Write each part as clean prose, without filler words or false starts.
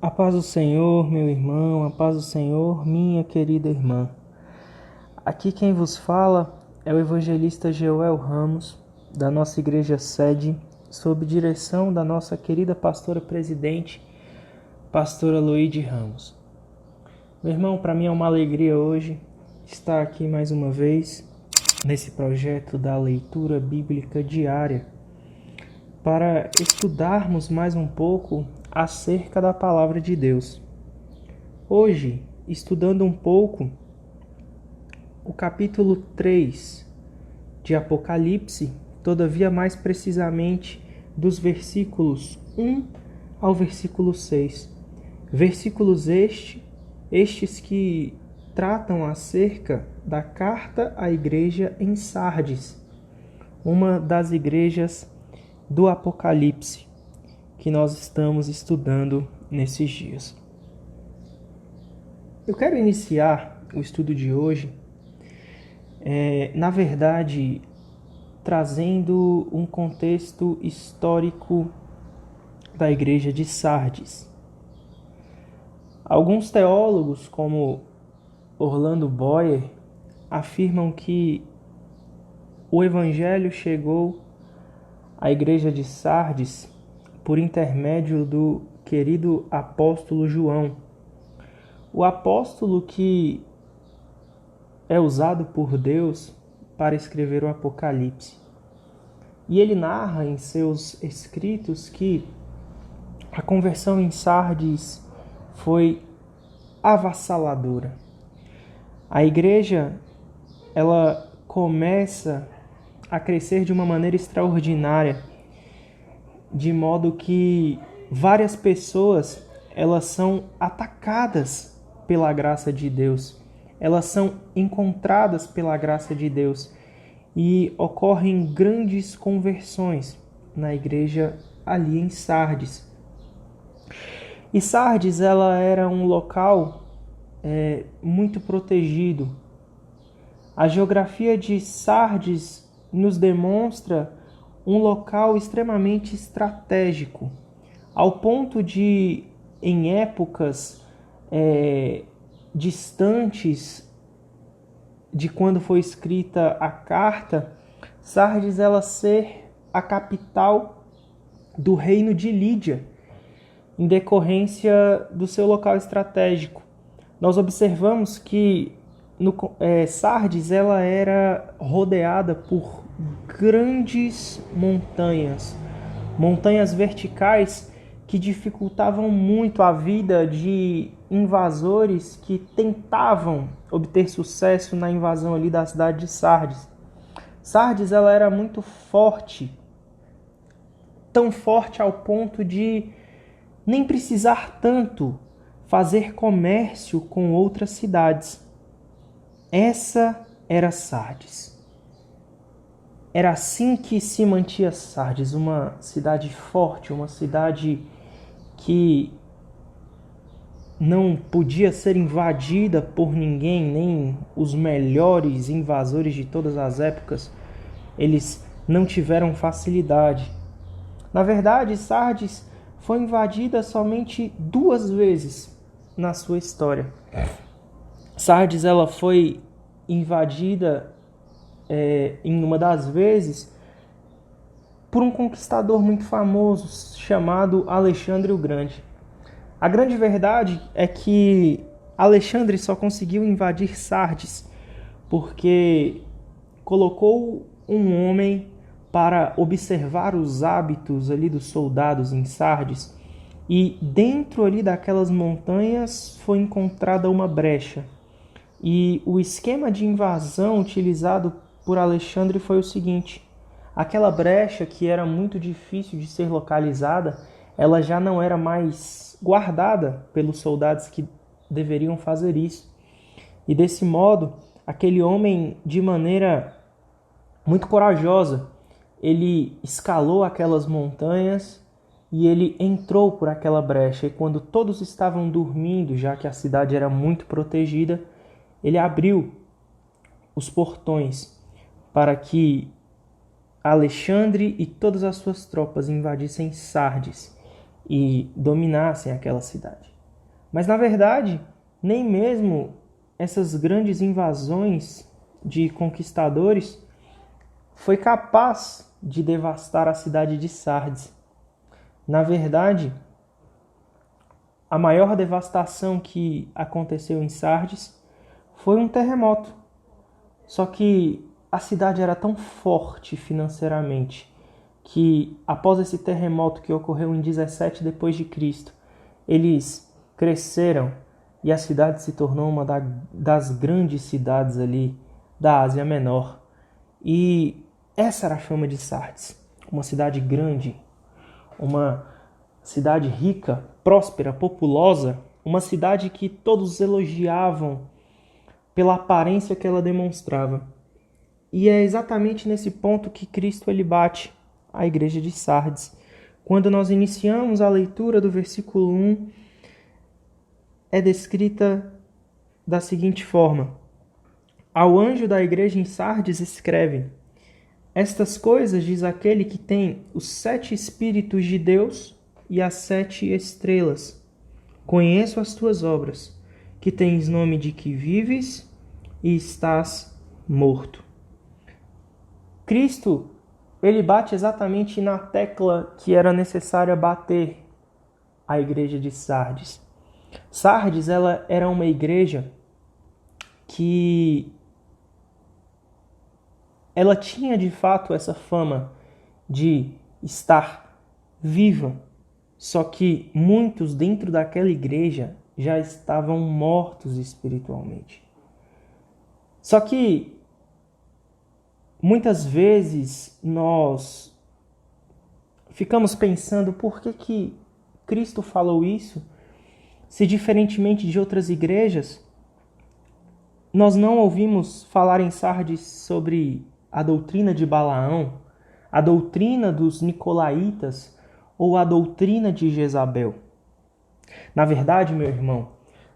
A paz do Senhor, meu irmão, a paz do Senhor, minha querida irmã. Aqui quem vos fala é o evangelista Joel Ramos, da nossa igreja sede, sob direção da nossa querida pastora presidente, pastora Loide Ramos. Meu irmão, para mim é uma alegria hoje estar aqui mais uma vez nesse projeto da leitura bíblica diária, para estudarmos mais um pouco acerca da palavra de Deus. Hoje, estudando um pouco o capítulo 3 de Apocalipse, todavia mais precisamente dos versículos 1 ao versículo 6. Versículos estes que tratam acerca da carta à igreja em Sardes, uma das igrejas do Apocalipse que nós estamos estudando nesses dias. Eu quero iniciar o estudo de hoje, na verdade, trazendo um contexto histórico da igreja de Sardes. Alguns teólogos, como Orlando Boyer, afirmam que o evangelho chegou à igreja de Sardes por intermédio do querido apóstolo João. O apóstolo que é usado por Deus para escrever o Apocalipse. E ele narra em seus escritos que a conversão em Sardes foi avassaladora. A igreja, ela começa a crescer de uma maneira extraordinária, de modo que várias pessoas, elas são atacadas pela graça de Deus. Elas são encontradas pela graça de Deus e ocorrem grandes conversões na igreja ali em Sardes. E Sardes, ela era um local muito protegido. A geografia de Sardes nos demonstra um local extremamente estratégico, ao ponto de, em épocas distantes de quando foi escrita a carta, Sardes ela ser a capital do reino de Lídia, em decorrência do seu local estratégico. Nós observamos que Sardes ela era rodeada por grandes montanhas verticais que dificultavam muito a vida de invasores que tentavam obter sucesso na invasão ali da cidade de Sardes. Sardes ela era muito forte, tão forte ao ponto de nem precisar tanto fazer comércio com outras cidades. Essa era Sardes. Era assim que se mantinha Sardes, uma cidade forte, uma cidade que não podia ser invadida por ninguém, nem os melhores invasores de todas as épocas. Eles não tiveram facilidade. Na verdade, Sardes foi invadida somente 2 vezes na sua história. Sardes ela foi invadida em uma das vezes por um conquistador muito famoso chamado Alexandre o Grande. A grande verdade é que Alexandre só conseguiu invadir Sardes porque colocou um homem para observar os hábitos ali dos soldados em Sardes, e dentro ali daquelas montanhas foi encontrada uma brecha. E o esquema de invasão utilizado por Alexandre foi o seguinte: aquela brecha, que era muito difícil de ser localizada, ela já não era mais guardada pelos soldados que deveriam fazer isso. E desse modo, aquele homem, de maneira muito corajosa, ele escalou aquelas montanhas e ele entrou por aquela brecha. E quando todos estavam dormindo, já que a cidade era muito protegida, ele abriu os portões para que Alexandre e todas as suas tropas invadissem Sardes e dominassem aquela cidade. Mas, na verdade, nem mesmo essas grandes invasões de conquistadores foi capaz de devastar a cidade de Sardes. Na verdade, a maior devastação que aconteceu em Sardes foi um terremoto. Só que a cidade era tão forte financeiramente que após esse terremoto que ocorreu em 17 depois de Cristo, eles cresceram e a cidade se tornou uma das grandes cidades ali da Ásia Menor. E essa era a fama de Sardes, uma cidade grande, uma cidade rica, próspera, populosa, uma cidade que todos elogiavam pela aparência que ela demonstrava. E é exatamente nesse ponto que Cristo ele bate a igreja de Sardes. Quando nós iniciamos a leitura do versículo 1, é descrita da seguinte forma: ao anjo da igreja em Sardes escreve: estas coisas diz aquele que tem os 7 Espíritos de Deus e as 7 estrelas. Conheço as tuas obras, que tens nome de que vives e estás morto. Cristo, ele bate exatamente na tecla que era necessária bater a igreja de Sardes. Sardes, ela era uma igreja que ela tinha de fato essa fama de estar viva, só que muitos dentro daquela igreja já estavam mortos espiritualmente. Só que muitas vezes nós ficamos pensando por que Cristo falou isso, se diferentemente de outras igrejas, nós não ouvimos falar em Sardes sobre a doutrina de Balaão, a doutrina dos nicolaítas ou a doutrina de Jezabel. Na verdade, meu irmão,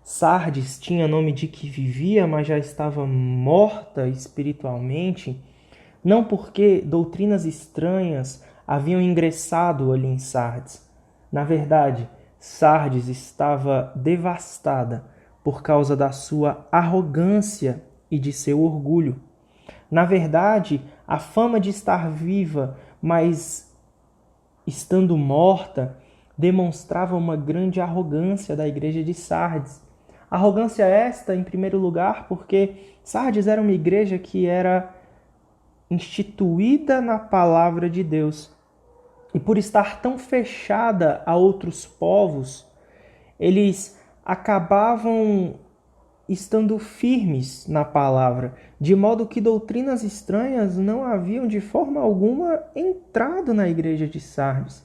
Sardes tinha nome de que vivia, mas já estava morta espiritualmente, não porque doutrinas estranhas haviam ingressado ali em Sardes. Na verdade, Sardes estava devastada por causa da sua arrogância e de seu orgulho. Na verdade, a fama de estar viva, mas estando morta, demonstrava uma grande arrogância da igreja de Sardes. Arrogância esta, em primeiro lugar, porque Sardes era uma igreja que era instituída na palavra de Deus. E por estar tão fechada a outros povos, eles acabavam estando firmes na palavra, de modo que doutrinas estranhas não haviam de forma alguma entrado na igreja de Sardes,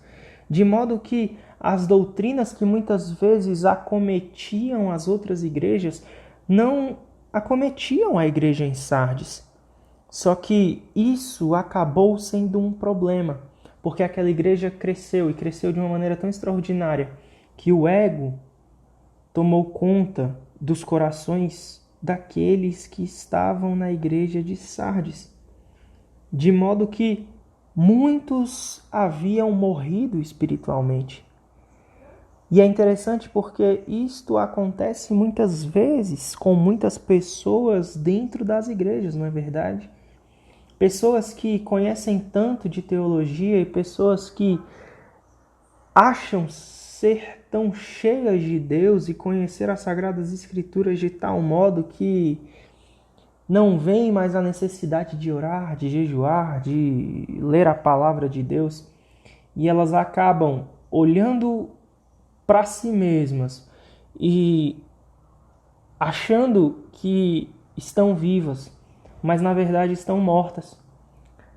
de modo que as doutrinas que muitas vezes acometiam as outras igrejas não acometiam a igreja em Sardes. Só que isso acabou sendo um problema, porque aquela igreja cresceu e cresceu de uma maneira tão extraordinária que o ego tomou conta dos corações daqueles que estavam na igreja de Sardes, de modo que muitos haviam morrido espiritualmente. E é interessante porque isto acontece muitas vezes com muitas pessoas dentro das igrejas, não é verdade? Pessoas que conhecem tanto de teologia e pessoas que acham ser tão cheias de Deus e conhecer as Sagradas Escrituras de tal modo que não veem mais a necessidade de orar, de jejuar, de ler a palavra de Deus, e elas acabam olhando para si mesmas e achando que estão vivas, mas na verdade estão mortas.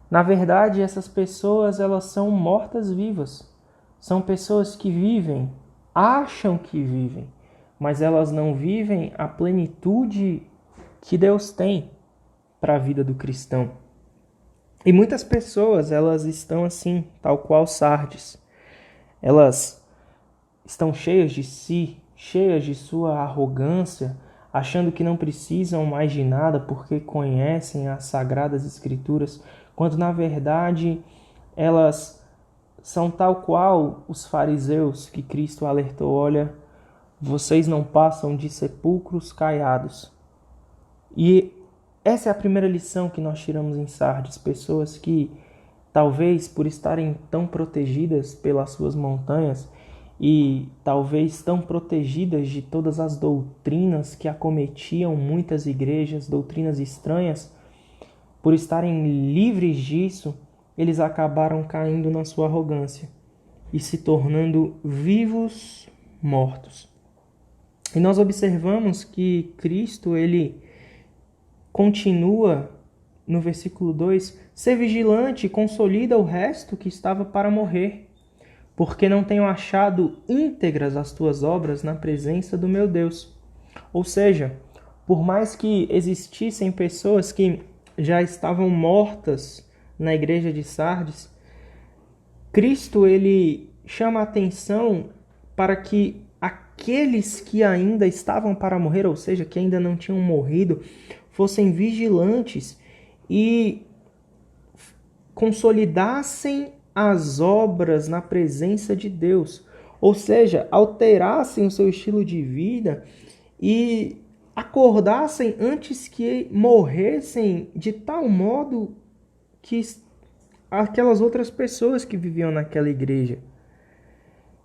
Na verdade, essas pessoas elas são mortas-vivas. São pessoas que vivem, acham que vivem, mas elas não vivem a plenitude que Deus tem para a vida do cristão. E muitas pessoas, elas estão assim, tal qual Sardes. Elas estão cheias de si, cheias de sua arrogância, achando que não precisam mais de nada porque conhecem as Sagradas Escrituras, quando na verdade elas são tal qual os fariseus que Cristo alertou: olha, vocês não passam de sepulcros caiados. E essa é a primeira lição que nós tiramos em Sardes. Pessoas que, talvez por estarem tão protegidas pelas suas montanhas e talvez tão protegidas de todas as doutrinas que acometiam muitas igrejas, doutrinas estranhas, por estarem livres disso, eles acabaram caindo na sua arrogância e se tornando vivos mortos. E nós observamos que Cristo, ele continua no versículo 2, ser vigilante e consolida o resto que estava para morrer, porque não tenho achado íntegras as tuas obras na presença do meu Deus. Ou seja, por mais que existissem pessoas que já estavam mortas na igreja de Sardes, Cristo ele chama a atenção para que aqueles que ainda estavam para morrer, ou seja, que ainda não tinham morrido, fossem vigilantes e consolidassem as obras na presença de Deus. Ou seja, alterassem o seu estilo de vida e acordassem antes que morressem de tal modo que aquelas outras pessoas que viviam naquela igreja.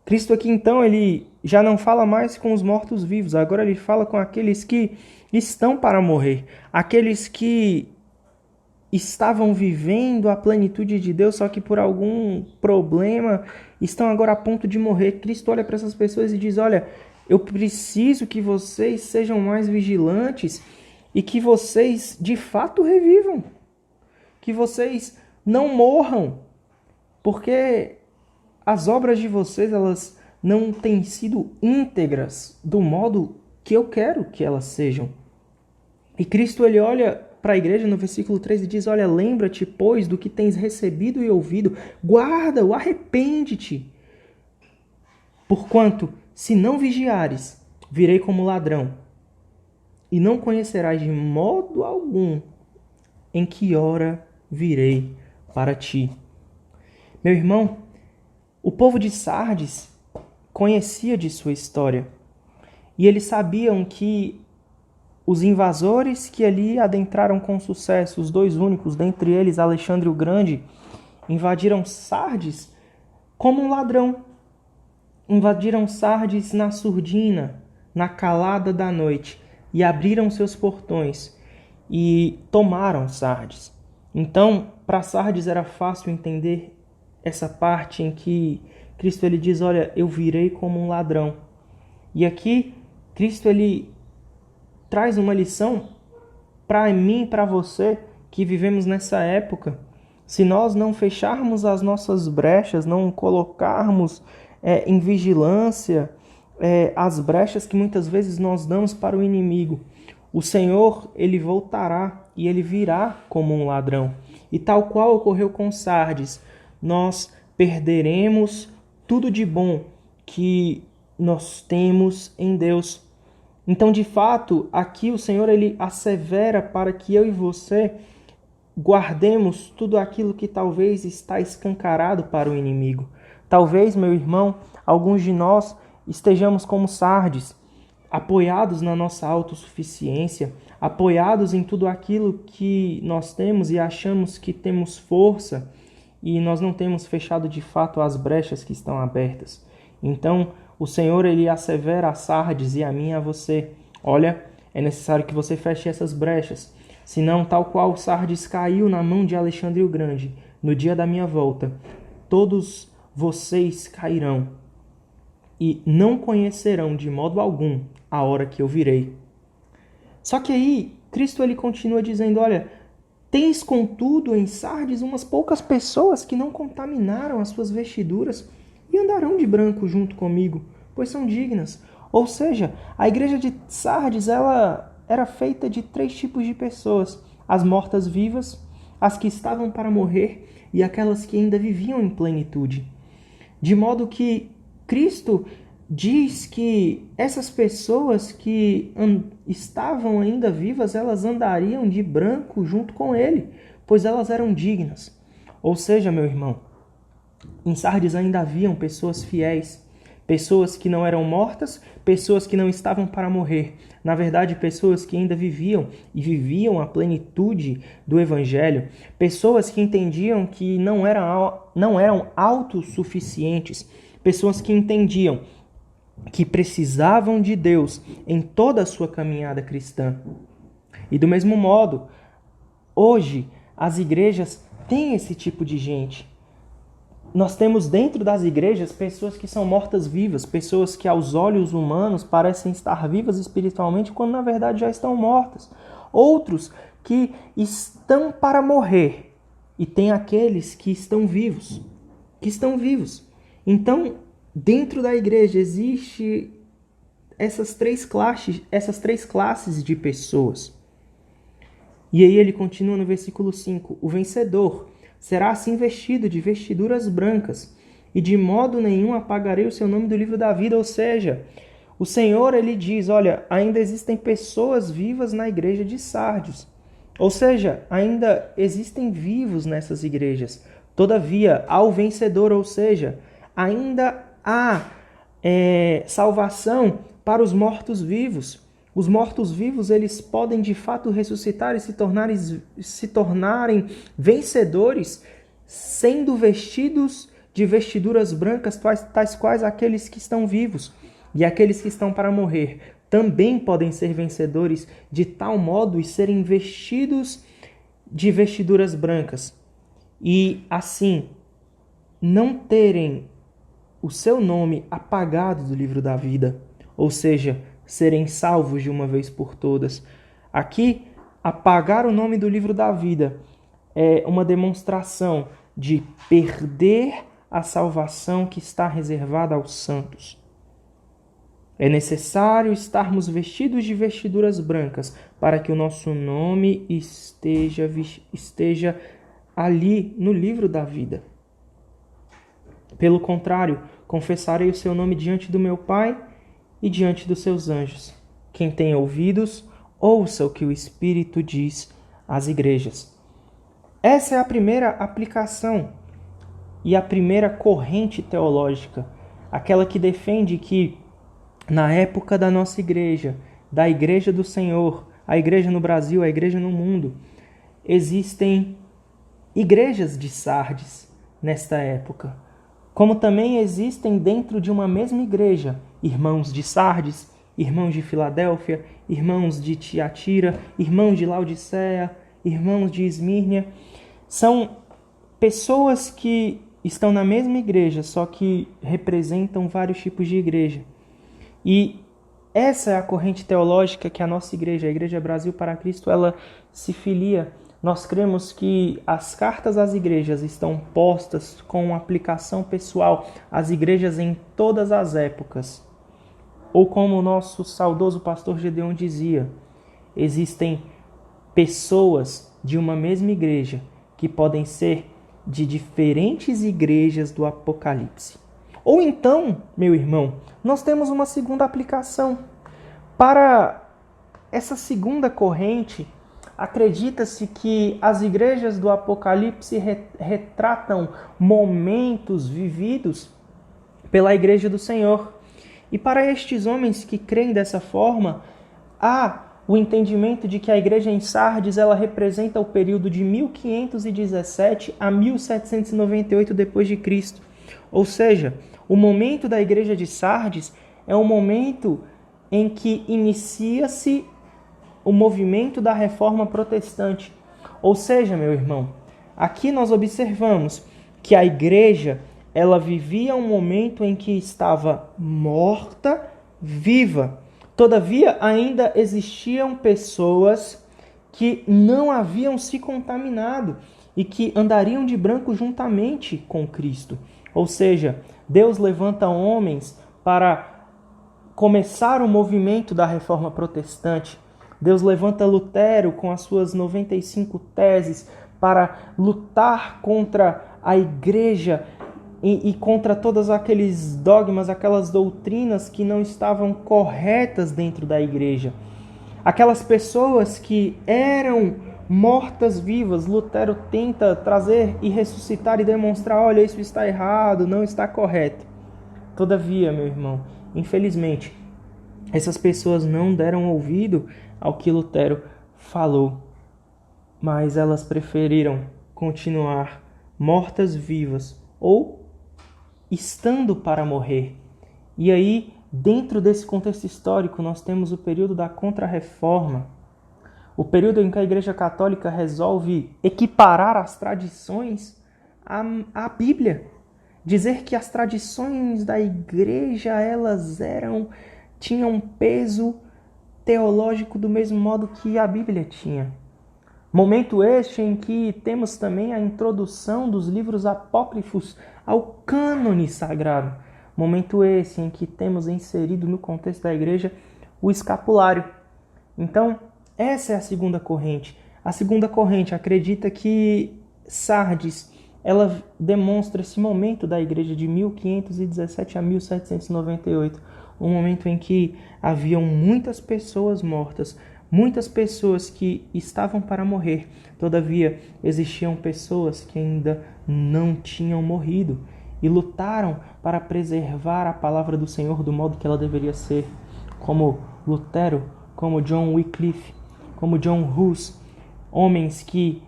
Cristo aqui então, ele já não fala mais com os mortos-vivos, agora ele fala com aqueles que estão para morrer, aqueles que estavam vivendo a plenitude de Deus, só que por algum problema estão agora a ponto de morrer. Cristo olha para essas pessoas e diz, olha, eu preciso que vocês sejam mais vigilantes e que vocês de fato revivam, que vocês não morram, porque as obras de vocês, elas não têm sido íntegras do modo que eu quero que elas sejam. E Cristo, ele olha para a igreja no versículo 3 e diz, olha, lembra-te, pois, do que tens recebido e ouvido, guarda-o, arrepende-te. Porquanto, se não vigiares, virei como ladrão, e não conhecerás de modo algum em que hora virei para ti. Meu irmão, o povo de Sardes conhecia de sua história, e eles sabiam que os invasores que ali adentraram com sucesso, os dois únicos, dentre eles Alexandre o Grande, invadiram Sardes como um ladrão. Invadiram Sardes na surdina, na calada da noite, e abriram seus portões e tomaram Sardes. Então, para Sardes era fácil entender essa parte em que Cristo ele diz, olha, eu virei como um ladrão. E aqui, Cristo ele traz uma lição para mim e para você que vivemos nessa época. Se nós não fecharmos as nossas brechas, não colocarmos em vigilância as brechas que muitas vezes nós damos para o inimigo, o Senhor ele voltará e ele virá como um ladrão. E tal qual ocorreu com Sardes, nós perderemos tudo de bom que nós temos em Deus. Então, de fato, aqui o Senhor ele assevera para que eu e você guardemos tudo aquilo que talvez está escancarado para o inimigo. Talvez, meu irmão, alguns de nós estejamos como Sardes, apoiados na nossa autossuficiência, apoiados em tudo aquilo que nós temos e achamos que temos força e nós não temos fechado de fato as brechas que estão abertas. Então, o Senhor ele assevera a Sardes e a mim e a você, olha, é necessário que você feche essas brechas, senão tal qual Sardes caiu na mão de Alexandre o Grande, no dia da minha volta, todos vocês cairão e não conhecerão de modo algum a hora que eu virei. Só que aí, Cristo ele continua dizendo, olha, tens contudo em Sardes umas poucas pessoas que não contaminaram as suas vestiduras e andarão de branco junto comigo, pois são dignas. Ou seja, a igreja de Sardes ela era feita de 3 tipos de pessoas: as mortas-vivas, as que estavam para morrer e aquelas que ainda viviam em plenitude. De modo que Cristo diz que essas pessoas que estavam ainda vivas, elas andariam de branco junto com ele, pois elas eram dignas. Ou seja, meu irmão, em Sardes ainda haviam pessoas fiéis, Pessoas que não eram mortas, pessoas que não estavam para morrer. Na verdade, pessoas que ainda viviam e viviam a plenitude do Evangelho. Pessoas que entendiam que não eram autossuficientes. Pessoas que entendiam que precisavam de Deus em toda a sua caminhada cristã. E do mesmo modo, hoje as igrejas têm esse tipo de gente. Nós temos dentro das igrejas pessoas que são mortas-vivas, pessoas que aos olhos humanos parecem estar vivas espiritualmente, quando na verdade já estão mortas. Outros que estão para morrer, e tem aqueles que estão vivos. Então, dentro da igreja existe essas três classes de pessoas. E aí ele continua no versículo 5. O vencedor será assim vestido de vestiduras brancas, e de modo nenhum apagarei o seu nome do livro da vida. Ou seja, o Senhor, ele diz, olha, ainda existem pessoas vivas na igreja de Sardes. Ou seja, ainda existem vivos nessas igrejas. Todavia, ao vencedor, ou seja, ainda há salvação para os mortos-vivos. Os mortos-vivos, eles podem de fato ressuscitar e se tornarem vencedores, sendo vestidos de vestiduras brancas, tais quais aqueles que estão vivos. E aqueles que estão para morrer também podem ser vencedores de tal modo e serem vestidos de vestiduras brancas. E assim, não terem o seu nome apagado do livro da vida, ou seja, serem salvos de uma vez por todas. Aqui, apagar o nome do livro da vida é uma demonstração de perder a salvação que está reservada aos santos. É necessário estarmos vestidos de vestiduras brancas para que o nosso nome esteja ali no livro da vida. Pelo contrário, confessarei o seu nome diante do meu Pai e diante dos seus anjos. Quem tem ouvidos, ouça o que o Espírito diz às igrejas. Essa é a primeira aplicação e a primeira corrente teológica, aquela que defende que na época da nossa igreja, da igreja do Senhor, a igreja no Brasil, a igreja no mundo, existem igrejas de Sardes nesta época, como também existem dentro de uma mesma igreja irmãos de Sardes, irmãos de Filadélfia, irmãos de Tiatira, irmãos de Laodiceia, irmãos de Esmírnia. São pessoas que estão na mesma igreja, só que representam vários tipos de igreja. E essa é a corrente teológica que a nossa igreja, a Igreja Brasil para Cristo, ela se filia. Nós cremos que as cartas às igrejas estão postas com aplicação pessoal às igrejas em todas as épocas. Ou como o nosso saudoso pastor Gedeon dizia, existem pessoas de uma mesma igreja que podem ser de diferentes igrejas do Apocalipse. Ou então, meu irmão, nós temos uma segunda aplicação. Para essa segunda corrente, acredita-se que as igrejas do Apocalipse retratam momentos vividos pela igreja do Senhor. E para estes homens que creem dessa forma, há o entendimento de que a igreja em Sardes ela representa o período de 1517 a 1798 d.C. Ou seja, o momento da igreja de Sardes é um momento em que inicia-se o movimento da reforma protestante. Ou seja, meu irmão, aqui nós observamos que a igreja ela vivia um momento em que estava morta, viva. Todavia, ainda existiam pessoas que não haviam se contaminado e que andariam de branco juntamente com Cristo. Ou seja, Deus levanta homens para começar o movimento da reforma protestante. Deus levanta Lutero com as suas 95 teses para lutar contra a igreja e contra todos aqueles dogmas, aquelas doutrinas que não estavam corretas dentro da igreja. Aquelas pessoas que eram mortas-vivas, Lutero tenta trazer e ressuscitar e demonstrar, olha, isso está errado, não está correto. Todavia, meu irmão, infelizmente, essas pessoas não deram ouvido ao que Lutero falou, mas elas preferiram continuar mortas-vivas ou estando para morrer. E aí, dentro desse contexto histórico, nós temos o período da Contra-Reforma, o período em que a Igreja Católica resolve equiparar as tradições à Bíblia. Dizer que as tradições da Igreja, tinham peso teológico do mesmo modo que a Bíblia tinha. Momento este em que temos também a introdução dos livros apócrifos ao cânone sagrado. Momento esse em que temos inserido no contexto da igreja o escapulário. Então, essa é a segunda corrente. A segunda corrente acredita que Sardes, ela demonstra esse momento da igreja de 1517 a 1798, um momento em que haviam muitas pessoas mortas, muitas pessoas que estavam para morrer. Todavia, existiam pessoas que ainda não tinham morrido e lutaram para preservar a palavra do Senhor do modo que ela deveria ser, como Lutero, como John Wycliffe, como John Hus, homens que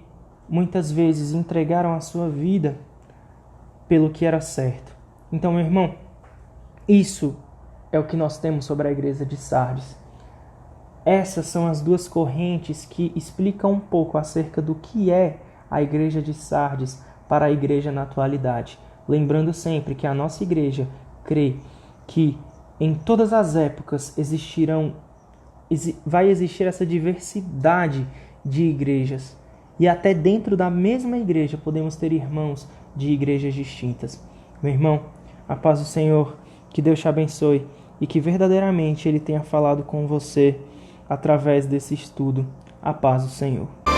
muitas vezes entregaram a sua vida pelo que era certo. Então, meu irmão, isso é o que nós temos sobre a igreja de Sardes. Essas são as duas correntes que explicam um pouco acerca do que é a igreja de Sardes para a igreja na atualidade. Lembrando sempre que a nossa igreja crê que em todas as épocas vai existir essa diversidade de igrejas. E até dentro da mesma igreja podemos ter irmãos de igrejas distintas. Meu irmão, a paz do Senhor, que Deus te abençoe e que verdadeiramente Ele tenha falado com você através desse estudo. A paz do Senhor.